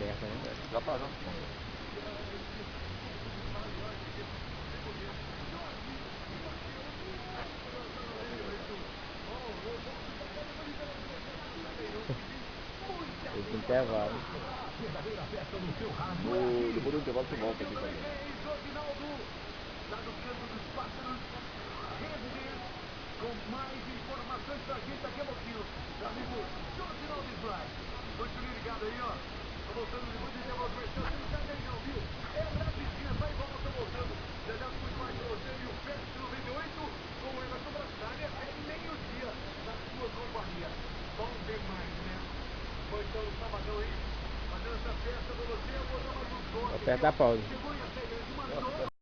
perto, né? Já tá, já. Esse intervalo. Depois do intervalo você volta aqui também. Com mais informações pra gente daqui a pouquinho. Meu amigo Josinaldo Slide. Continue ligado aí, ó. Tô voltando depois do intervalo comercial. Você não sai daí não, viu? É rapidinho, só igual eu tô voltando. Já já com mais pra você e o Fest 98 com o Everton Brassália até meio-dia na sua companhia. Bom demais, né? Foi então no sabadão aí, fazendo essa festa pra você. Eu vou dar mais um toque. Aperta a pausa.